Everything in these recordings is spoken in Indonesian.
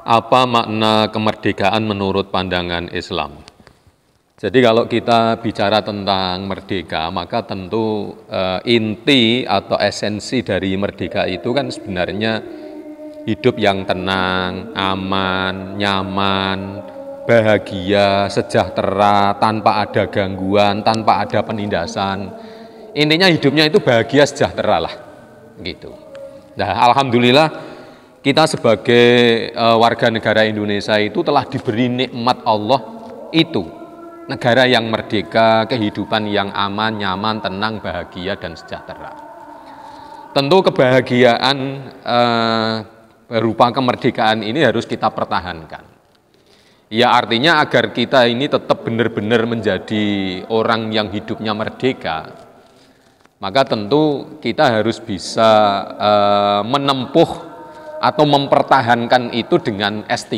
Apa makna kemerdekaan menurut pandangan Islam? Jadi kalau kita bicara tentang merdeka, maka tentu inti atau esensi dari merdeka itu kan sebenarnya hidup yang tenang, aman, nyaman, bahagia, sejahtera, tanpa ada gangguan, tanpa ada penindasan. Intinya hidupnya itu bahagia, sejahtera lah, gitu. Nah, alhamdulillah kita sebagai warga negara Indonesia itu telah diberi nikmat Allah itu, negara yang merdeka, kehidupan yang aman, nyaman, tenang, bahagia, dan sejahtera. Tentu kebahagiaan berupa kemerdekaan ini harus kita pertahankan. Ya artinya agar kita ini tetap benar-benar menjadi orang yang hidupnya merdeka, maka tentu kita harus bisa menempuh atau mempertahankan itu dengan S3.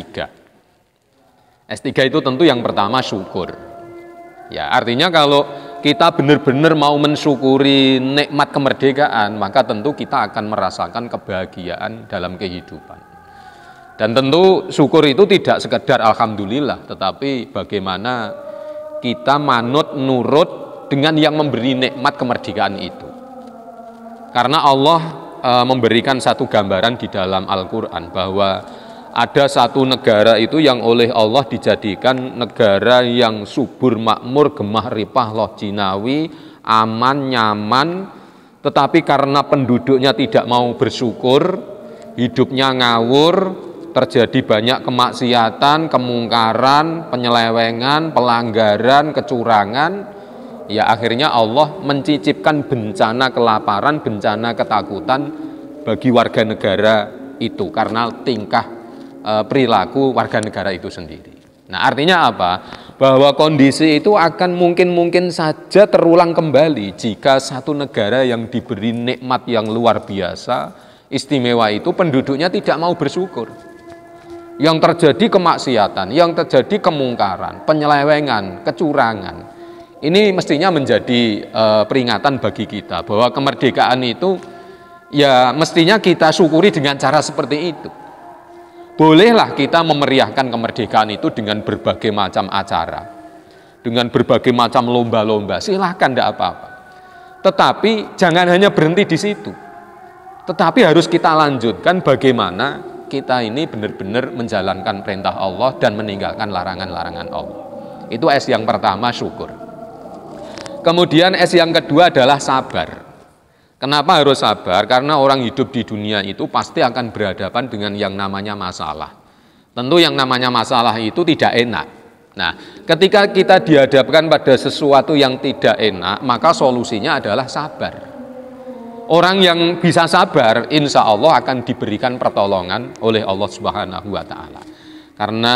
S3 itu tentu yang pertama syukur. Ya, artinya kalau kita benar-benar mau mensyukuri nikmat kemerdekaan, maka tentu kita akan merasakan kebahagiaan dalam kehidupan. Dan tentu syukur itu tidak sekedar alhamdulillah, tetapi bagaimana kita manut nurut dengan yang memberi nikmat kemerdekaan itu. Karena Allah memberikan satu gambaran di dalam Al-Quran bahwa ada satu negara itu yang oleh Allah dijadikan negara yang subur, makmur, gemah ripah, loh jinawi, aman, nyaman, tetapi karena penduduknya tidak mau bersyukur, hidupnya ngawur, terjadi banyak kemaksiatan, kemungkaran, penyelewengan, pelanggaran, kecurangan. Ya akhirnya Allah mencicipkan bencana kelaparan, bencana ketakutan bagi warga negara itu karena tingkah perilaku warga negara itu sendiri. Nah artinya apa? Bahwa kondisi itu akan mungkin saja terulang kembali jika satu negara yang diberi nikmat yang luar biasa, istimewa itu penduduknya tidak mau bersyukur. Yang terjadi kemaksiatan, yang terjadi kemungkaran, penyelewengan, kecurangan. Ini mestinya menjadi peringatan bagi kita bahwa kemerdekaan itu ya mestinya kita syukuri dengan cara seperti itu. Bolehlah kita memeriahkan kemerdekaan itu dengan berbagai macam acara, dengan berbagai macam lomba-lomba, silahkan, tidak apa-apa. Tetapi jangan hanya berhenti di situ. Tetapi harus kita lanjutkan bagaimana kita ini benar-benar menjalankan perintah Allah dan meninggalkan larangan-larangan Allah. Itu S yang pertama, syukur. Kemudian S yang kedua adalah sabar. Kenapa harus sabar? Karena orang hidup di dunia itu pasti akan berhadapan dengan yang namanya masalah. Tentu yang namanya masalah itu tidak enak. Nah, ketika kita dihadapkan pada sesuatu yang tidak enak, maka solusinya adalah sabar. Orang yang bisa sabar, insya Allah akan diberikan pertolongan oleh Allah Subhanahu wa Ta'ala. Karena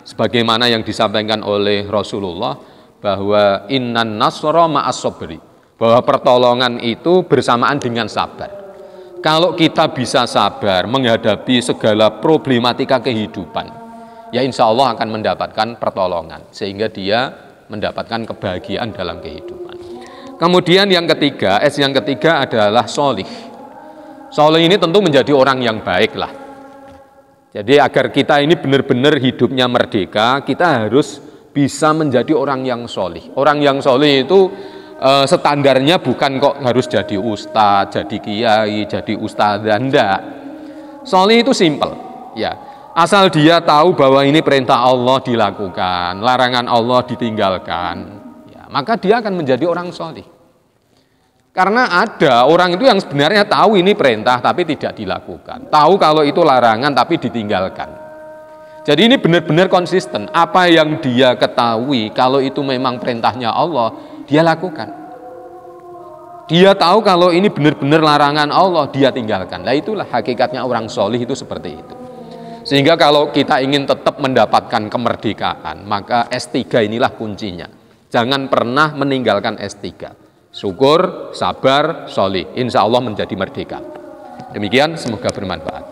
sebagaimana yang disampaikan oleh Rasulullah, bahwa innan nasra ma'as sabri, bahwa pertolongan itu bersamaan dengan sabar. Kalau kita bisa sabar menghadapi segala problematika kehidupan, ya insya Allah akan mendapatkan pertolongan, sehingga dia mendapatkan kebahagiaan dalam kehidupan. Kemudian yang ketiga, S yang ketiga adalah sholih. Sholih ini tentu menjadi orang yang baik lah. Jadi agar kita ini benar-benar hidupnya merdeka, kita harus bisa menjadi orang yang sholih. Orang yang sholih itu standarnya bukan kok harus jadi ustadz, jadi kiai, jadi ustadzah, enggak. Sholih itu simple, ya. Asal dia tahu bahwa ini perintah Allah dilakukan, larangan Allah ditinggalkan, ya, maka dia akan menjadi orang sholih. Karena ada orang itu yang sebenarnya tahu ini perintah tapi tidak dilakukan, tahu kalau itu larangan tapi ditinggalkan. Jadi ini benar-benar konsisten. Apa yang dia ketahui kalau itu memang perintahnya Allah, dia lakukan. Dia tahu kalau ini benar-benar larangan Allah, dia tinggalkan. Nah itulah hakikatnya orang sholih itu seperti itu. Sehingga kalau kita ingin tetap mendapatkan kemerdekaan, maka S3 inilah kuncinya. Jangan pernah meninggalkan S3. Syukur, sabar, sholih. Insya Allah menjadi merdeka. Demikian, semoga bermanfaat.